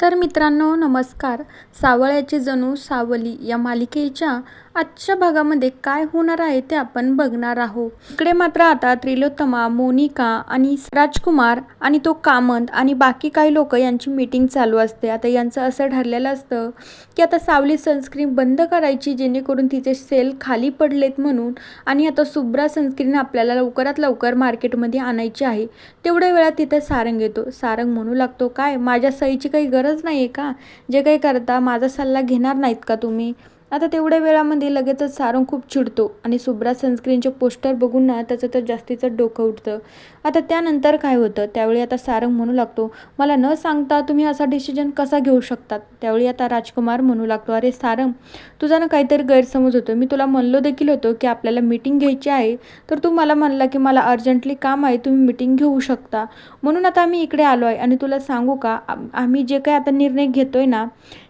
तर मित्रांनो नमस्कार. सावळ्याची जणू सावली या मालिकेच्या आजच्या भागामध्ये काय होणार आहे ते आपण बघणार आहोत. इकडे मात्र आता त्रिलोत्तमा, मोनिका आणि राजकुमार आणि तो कामंत आणि बाकी काही लोक यांची मीटिंग चालू असते. आता यांचं असं ठरलेलं असतं की आता सावली सनस्क्रीन बंद करायची जेणेकरून तिचे सेल खाली पडलेत म्हणून, आणि आता शुभ्रा सनस्क्रीन आपल्याला लवकरात लवकर मार्केटमध्ये आणायची आहे. तेवढ्या वेळात तिथे सारंग येतो. सारंग म्हणू लागतो, काय माझ्या सहीची काही गरज नाही आहे का? जे काही करता माझा सल्ला घेणार नाहीत का तुम्ही? आता तेवढ्या वेळामध्ये लगेचच सारंग खूप चिडतो आणि शुभ्रा सनस्क्रीनचे पोस्टर बघून ना त्याचं तर जास्तीचं डोकं उठतं. आता त्यानंतर काय होतं, त्यावेळी आता सारंग म्हणू लागतो, मला न सांगता तुम्ही असा डिसिजन कसा घेऊ शकतात? त्यावेळी आता राजकुमार म्हणू लागतो, अरे सारंग, तुझा ना काहीतरी गैरसमज होतो. मी तुला म्हणलो देखील होतो की आपल्याला मीटिंग घ्यायची आहे, तर तू मला म्हणला की मला अर्जंटली काम आहे, तुम्ही मीटिंग घेऊ शकता, म्हणून आता आम्ही इकडे आलो आहे. आणि तुला सांगू का, आम्ही जे काही आता निर्णय घेतोय ना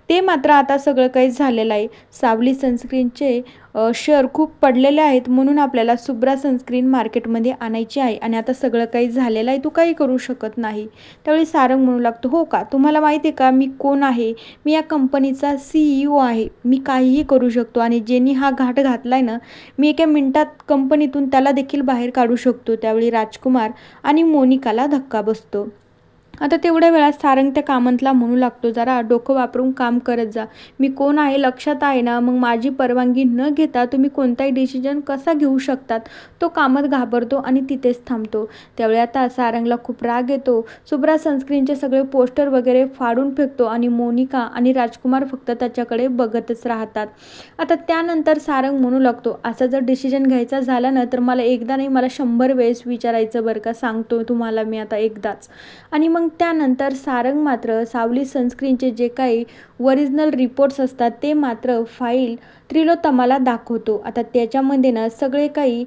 ते मात्र आता सगळं काही झालेलं आहे. सावली सनस्क्रीनचे शेअर खूप पडलेले आहेत, म्हणून आपल्याला शुभ्रा सनस्क्रीन मार्केटमध्ये आणायची आहे आणि आता सगळं काही झालेलं आहे, तू काही करू शकत नाही. त्यावेळी सारंग म्हणू लागतो, हो का? तुम्हाला माहिती आहे का मी कोण आहे? मी या कंपनीचा CEO आहे. मी काहीही करू शकतो आणि ज्यांनी हा घाट घातला आहे ना, मी एका मिनिटात कंपनीतून त्याला देखील बाहेर काढू शकतो. त्यावेळी राजकुमार आणि मोनिकाला धक्का बसतो. आता तेवढ्या वेळात सारंग त्या कामंतला म्हणू लागतो, जरा डोकं वापरून काम करत जा. मी कोण आहे लक्षात आहे ना? मग माझी परवानगी न घेता तुम्ही कोणताही डिसिजन कसा घेऊ शकतात? तो कामत घाबरतो आणि तिथेच थांबतो. त्यावेळी आता सारंगला खूप राग येतो. शुभ्रा सनस्क्रीनचे सगळे पोस्टर वगैरे फाडून फेकतो आणि मोनिका आणि राजकुमार फक्त त्याच्याकडे बघतच राहतात. आता त्यानंतर सारंग म्हणू लागतो, असा जर डिसिजन घ्यायचा झाला ना तर मला एकदा नाही, मला 100 वेळेस विचारायचं बरं का, सांगतो तुम्हाला मी आता एकदाच. आणि मग त्यानंतर सारंग मात्र सावली सनस्क्रीनचे जे काही ओरिजिनल रिपोर्ट्स असतात ते मात्र फाईल त्रिलोत्तमाला दाखवतो. आता त्याच्यामध्ये ना सगळे काही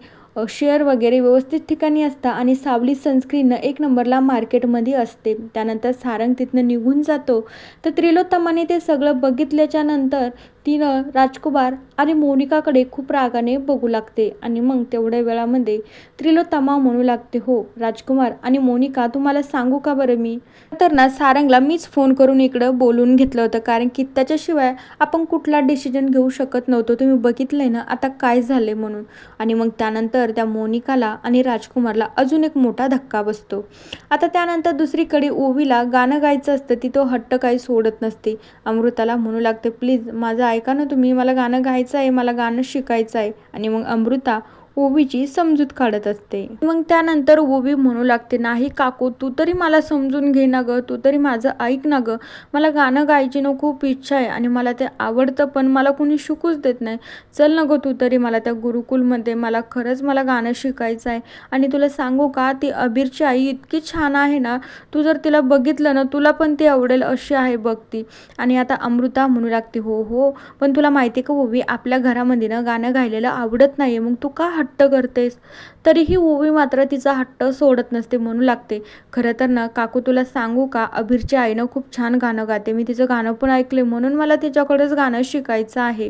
शेअर वगैरे व्यवस्थित ठिकाणी असतात आणि सावली सनस्क्रीन एक नंबरला मार्केटमध्ये असते. त्यानंतर सारंग तिथनं निघून जातो. तर त्रिलोत्तमाने ते सगळं बघितल्याच्या नंतर तिनं राजकुमार आणि मोनिकाकडे खूप रागाने बघू लागते आणि मग तेवढ्या वेळामध्ये त्रिलोत्तमा म्हणू लागते, हो राजकुमार आणि मोनिका, तुम्हाला सांगू का बरं, मी तर ना सारंगला मीच फोन करून इकडं बोलून घेतलं होतं, कारण की त्याच्याशिवाय आपण कुठला डिसिजन घेऊ शकत नव्हतो. तुम्ही बघितलंय ना आता काय झाले म्हणून. आणि मग त्यानंतर त्या मोनिकाला आणि राजकुमारला अजून एक मोठा धक्का बसतो. आता त्यानंतर दुसरीकडे ओवीला गाणं गायचं असतं, ती तो हट्ट काही सोडत नसते. अमृताला म्हणू लागते, प्लीज माझं ऐका ना तुम्ही, मला गाणं गायचं आहे, मला गाणं शिकायचं आहे. आणि मग अमृता ओवीची समजूत काढत असते. मग त्यानंतर ओवी म्हणू लागते, नाही काकू, तू तरी मला समजून घे ना गं, तू तरी माझं ऐक ना गं, मला गाणं गायची ना खूप इच्छा आहे आणि मला ते आवडतं, पण मला कोणी शिकूच देत नाही. चल ना गं तू तरी मला त्या गुरुकुलमध्ये, मला खरंच मला गाणं शिकायचं आहे. आणि तुला सांगू का, ती अबीरची आई इतकी छान आहे ना, तू जर तिला बघितलं ना तुला पण ती आवडेल अशी आहे बघ ती. आणि आता अमृता म्हणू लागते, हो हो, पण तुला माहिती का ओवी, आपल्या घरामध्ये ना गाणं गायलेलं आवडत नाही, मग तू का हट्ट करतेस? तरीही ओवी मात्र तिचा हट्ट सोडत नसते. म्हणू लागते, खरं तर ना काकू तुला सांगू का, अबीरची आईनं खूप छान गाणं गाते, मी तिचं गाणं पण ऐकले, म्हणून मला तिच्याकडेच गाणं शिकायचं आहे.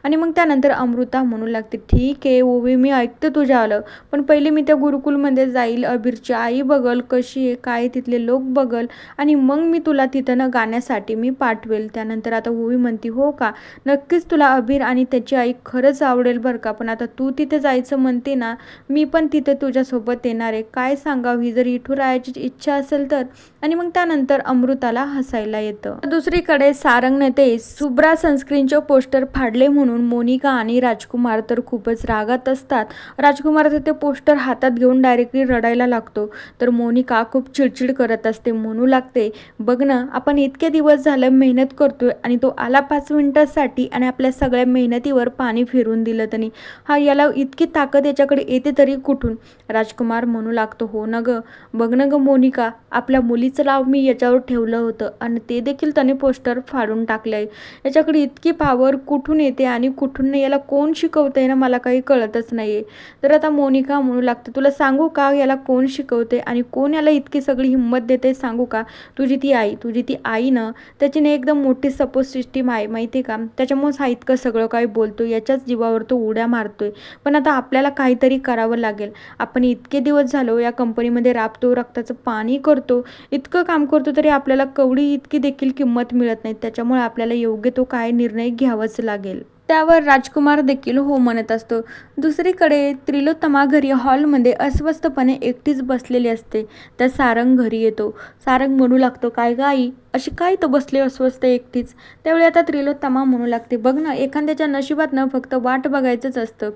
आणि मग त्यानंतर अमृता म्हणू लागते, ठीक आहे ओवी, मी ऐकते तुझं आलं, पण पहिले मी त्या गुरुकुलमध्ये जाईल, अबीरची आई बघल कशी आहे काय, तिथले लोक बघल, आणि मग मी तुला तिथं ना गाण्यासाठी मी पाठवेल. त्यानंतर आता ओवी म्हणते, हो का, नक्कीच तुला अबीर आणि त्याची आई खरंच आवडेल बरं का, पण आता तू तिथे जायचं म्हणते ना, मी पण तिथे तुझ्यासोबत येणार आहे, काय सांगावं, ही जर इथू राहायची इच्छा असेल तर. आणि मग त्यानंतर अमृताला हसायला येतं. दुसरीकडे सारंगने ते शुभ्रा सनस्क्रीनचे पोस्टर फाडले म्हणून मोनिका आणि राजकुमार तर खूपच रागात असतात. राजकुमार ते पोस्टर हातात घेऊन डायरेक्टली रडायला लागतो. तर मोनिका खूप चिडचिड करत असते, म्हणू लागते, बघ ना, आपण इतके दिवस झालं मेहनत करतोय आणि तो आला 5 मिनिटासाठी आणि आपल्या सगळ्या मेहनतीवर पाणी फिरून दिलं त्यांनी. हा, याला इतकी ताकद याच्याकडे येते तरी कुठून? राजकुमार म्हणू लागतो, हो ना गं, बघ ना गं मोनिका, आपल्या मुलीचं नाव मी याच्यावर ठेवलं होतं आणि ते देखील त्याने पोस्टर फाडून टाकले आहे. याच्याकडे इतकी पावर कुठून येते आणि कुठून नाही, याला कोण शिकवतंय ना, मला काही कळतच नाही आहे. तर आता मोनिका म्हणू लागते, तुला सांगू का, याला कोण शिकवते आणि कोण याला इतकी सगळी हिंमत देते सांगू का, तुझी ती आई ना, त्याची ना एकदम मोठी सपोर्ट सिस्टीम आहे माहिती आहे का, त्याच्यामुळेच हा इतकं सगळं काही बोलतो, याच्याच जीवावर तो उड्या मारतोय. पण आता आपल्याला काहीतरी करावं लागेल. आपण इतके दिवस झालो या कंपनीमध्ये राबतो, रक्ताचं पाणी करतो, इतकं काम करतो, तरी आपल्याला कवडी इतकी देखील किंमत मिळत नाही. त्याच्यामुळे आपल्याला योग्य तो काय निर्णय घ्यावाच लागेल. त्यावर राजकुमार देखील हो म्हणत असतो. दुसरीकडे त्रिलोत्तमा घरी हॉलमध्ये अस्वस्थपणे एकटीच बसलेली असते. त्या सारंग घरी येतो. सारंग म्हणू लागतो, काय ग आई, अशी काय तर बसले अस्वस्थ एकटीच. त्यावेळी आता त्रिलोत्तमा म्हणू लागते, बघ ना, एखाद्याच्या नशिबात ना फक्त वाट बघायचंच असतं.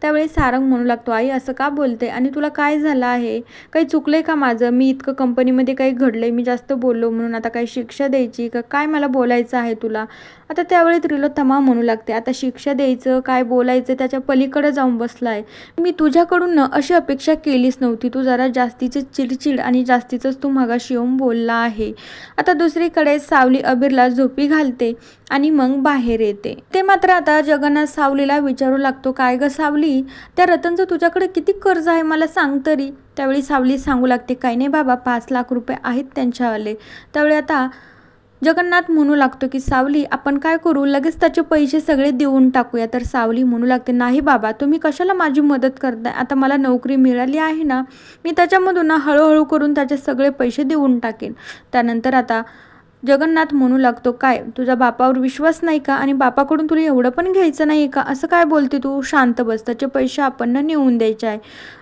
त्यावेळी सारंग म्हणू लागतो, आई असं का बोलते आणि तुला काय झालं आहे? काही चुकलंय का माझं? मी इतकं कंपनीमध्ये काही घडलंय, मी जास्त बोललो म्हणून आता काही शिक्षा द्यायची का काय, मला बोलायचं आहे तुला? आता त्यावेळी त्रिलोत्तमा म्हणू लागते, आता शिक्षा द्यायचं काय बोलायचं त्याच्या पलीकडे जाऊन बसलाय. मी तुझ्याकडून ना अशी अपेक्षा केलीच नव्हती. तू जरा जास्तीची चिडचिड आणि जास्तीच तू मगाशी येऊन बोलला आहे. आता दुसरीकडे सावली अबीरला झोपी घालते आणि मग बाहेर येते. ते मात्र आता जगन्नाथ सावलीला विचारू लागतो, काय ग सावली, त्या रतनचं तुझ्याकडे किती कर्ज आहे मला सांग तरी. त्यावेळी सावली सांगू लागते, काही नाही बाबा, 5 लाख रुपये आहेत त्यांच्यावाले. त्यावेळी आता जगन्नाथ म्हणू लागतो की सावली, आपण काय करू, लगेच त्याचे पैसे सगळे देऊन टाकूया. तर सावली म्हणू लागते, नाही बाबा, तुम्ही कशाला माझी मदत करताय? आता मला नोकरी मिळाली आहे ना, मी त्याच्यामधून ना हळूहळू करून त्याचे सगळे पैसे देऊन टाकेन. त्यानंतर आता जगन्नाथ म्हणू लागतो, काय तुझा बापावर विश्वास नाही का? आणि बापाकडून तुला एवढं पण घ्यायचं नाही का? असं काय बोलते तू? शांत बस, त्याचे पैसे आपण ना नेऊन द्यायचे आहे.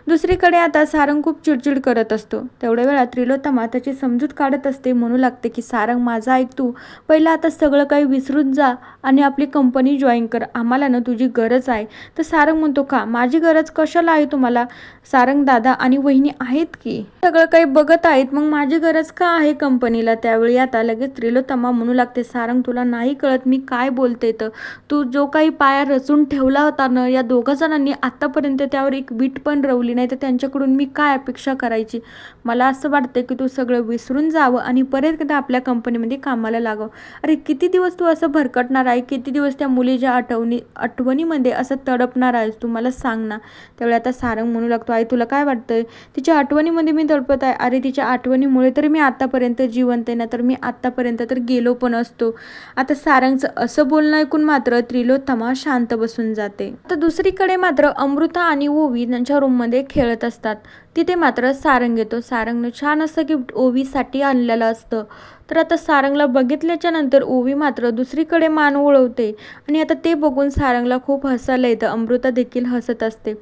दुसरीकडे आता सारंग खूप चिडचिड करत असतो. तेवढ्या वेळात त्रिलोत्तमा त्याची समजूत काढत असते. म्हणू लागते की सारंग, माझा ऐक तू, पहिलं आता सगळं काही विसरून जा आणि आपली कंपनी जॉईन कर, आम्हाला ना तुझी गरज आहे. तर सारंग म्हणतो, का माझी गरज कशाला आहे तुम्हाला? सारंग दादा आणि वहिनी आहेत की, सगळं काही बघत आहेत, मग माझी गरज का आहे कंपनीला? त्यावेळी आता लगेच त्रिलोत्तमा म्हणू लागते, सारंग तुला नाही कळत मी काय बोलते तर. तू जो काही पाया रचून ठेवला होता ना या दोघा जणांनी, आतापर्यंत त्यावर एक वीट पण रवली नाही, तर त्यांच्याकडून मी काय अपेक्षा करायची? मला असं वाटतं की तू सगळं विसरून जावं आणि परत एकदा आपल्या कंपनीमध्ये कामाला लागावं. अरे किती दिवस तू असं भरकटणार आहे? किती दिवस त्या मुलीच्या आठवणीमध्ये असं तडपणार आहेस तू? मला सांग ना. त्यावेळी आता सारंग म्हणू लागतो, आई तुला काय वाटतंय तिच्या आठवणीमध्ये मी तडपत आहे? अरे तिच्या आठवणीमुळे तर मी आतापर्यंत जिवंत आहे, ना तर मी आतापर्यंत तर गेलो पण असतो. आता सारंगचं असं बोलणं ऐकून मात्र त्रिलोत्तमा शांत बसून जाते. तर दुसरीकडे मात्र अमृता आणि ओवी त्यांच्या रूममध्ये खेळत असतात. तिथे मात्र सारंग येतो. सारंगनं छान असं गिफ्ट ओवीसाठी आणलेलं असतं. तर आता सारंगला बघितल्याच्या नंतर ओवी मात्र दुसरीकडे मान वळवते आणि आता ते बघून सारंगला खूप हसायला येतं. अमृता देखील हसत असते.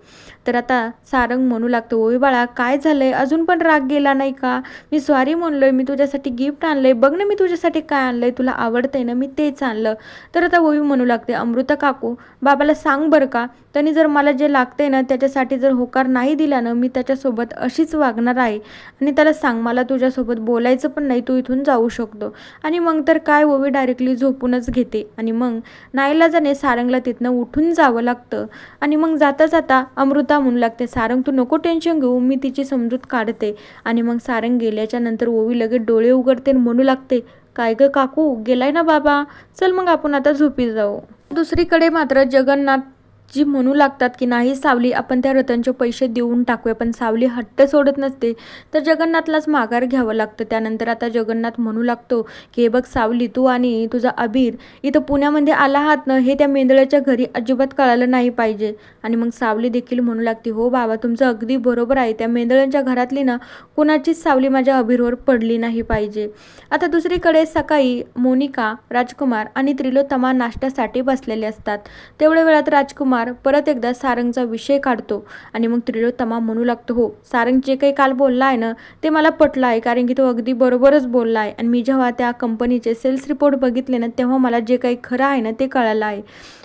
तर आता सारंग म्हणू लागतो, ओवी बाळा काय झालंय, अजून पण राग गेला नाही का? मी सॉरी म्हणलोय, मी तुझ्यासाठी गिफ्ट आणलंय, बघ ना मी तुझ्यासाठी काय आणलंय, तुला आवडतंय ना, मी तेच आणलं. तर आता ओवी म्हणू लागते, अमृता काकू, बाबाला सांग बरं का, त्यांनी जर मला जे लागतंय ना त्याच्यासाठी जर होकार नाही दिला ना, मी त्याच्यासोबत अशीच वागणार आहे. आणि त्याला सांग मला तुझ्यासोबत बोलायचं पण नाही, तू इथून जाऊ शकतो. आणि मग तर काय, ओवी डायरेक्टली झोपूनच घेते. आणि मग नाईलाजाने सारंगला तिथनं उठून जावं लागतं. आणि मग जाता जाता अमृता म्हणू लागते, सारंग तू नको टेन्शन घेऊ, मी तिची समजूत काढते. आणि मग सारंग गेल्याच्या नंतर ओवी लगेच डोळे उघडते आणि म्हणू लागते, काय ग काकू, गेलाय ना बाबा, चल मग आपण आता झोपी जाऊ. दुसरीकडे मात्र जगन्नाथ जी म्हणू लागतात की नाही सावली, आपण त्या रतनचे पैसे देऊन टाकूया. पण सावली हट्ट सोडत नसते. तर जगन्नाथलाच माघार घ्यावं लागतं. त्यानंतर आता जगन्नाथ म्हणू लागतो की हे बघ सावली, तू आणि तुझा अबीर इथं पुण्यामध्ये आला आहात ना, हे त्या मेंदळ्याच्या घरी अजिबात कळालं नाही पाहिजे. आणि मग सावली देखील म्हणू लागते, हो बाबा तुमचं अगदी बरोबर आहे, त्या मेंदळ्यांच्या घरातली ना कोणाचीच सावली माझ्या अबीरवर पडली नाही पाहिजे. आता दुसरीकडे सकाळी मोनिका, राजकुमार आणि त्रिलोत्तमा नाश्त्यासाठी बसलेले असतात. तेवढ्या वेळात राजकुमार परत एकदा सारंगचा विषय काढतो. आणि मग त्रिलोत्तमा म्हणू लागतो, हो सारंग जे काही काल बोलला आहे ना ते मला पटलं आहे, कारण की तो अगदी बरोबरच बोलला आहे. आणि मी जेव्हा त्या कंपनीचे सेल्स रिपोर्ट बघितले ना, तेव्हा मला जे काही खरं आहे ना ते कळालं आहे.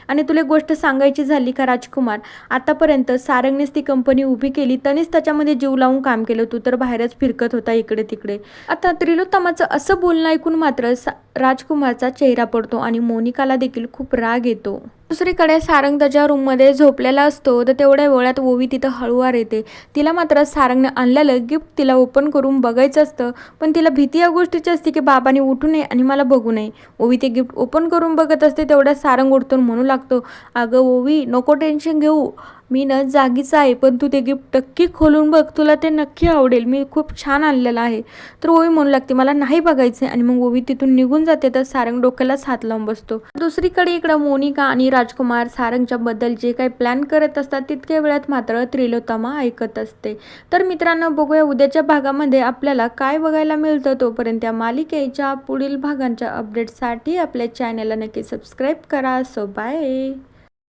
आणि तुला गोष्ट सांगायची झाली का राजकुमार, आतापर्यंत सारंगनेच ती कंपनी उभी केली, त्यानेच त्याच्यामध्ये जीव लावून काम केलं, तू तर बाहेरच फिरकत होता इकडे तिकडे. आता त्रिलोत्तमाचं असं बोलणं ऐकून मात्र राजकुमारचा चेहरा पडतो आणि मोनिकाला देखील खूप राग येतो. दुसरीकडे सारंग त्याच्या रूममध्ये झोपलेला असतो. तर तेवढ्या वेळात ओवी तिथं हळूवार येते. तिला मात्र सारंगने आणलेलं गिफ्ट तिला ओपन करून बघायचं असतं, पण तिला भीती या गोष्टीची असते की बाबाने उठू नये आणि मला बघू नये. ओवी ते गिफ्ट ओपन करून बघत असते. तेवढ्या सारंग उठतो म्हणू लागतो, अगं ओवी नको टेन्शन घेऊ, मी ना जागीच आहे, पण तू ते गिफ्ट नक्की खोलून बघ, तुला ते नक्की आवडेल, मी खूप छान आणलेलं आहे. तर ओवी म्हणू लागते मला नाही बघायचं आणि मग ओवी तिथून निघून जाते. तर सारंग डोक्यालाच हात लावून बसतो. दुसरीकडे इकडं मोनिका आणि राजकुमार सारंगच्या बद्दल जे काही प्लॅन करत असतात तितक्या वेळात मात्र त्रिलोत्तमा ऐकत असते. तर मित्रांनो, बघूया उद्याच्या भागामध्ये आपल्याला काय बघायला मिळतं. तोपर्यंत या मालिकेच्या पुढील भागांच्या अपडेटसाठी आपल्या चॅनलला नक्की सबस्क्राईब करा. So bye.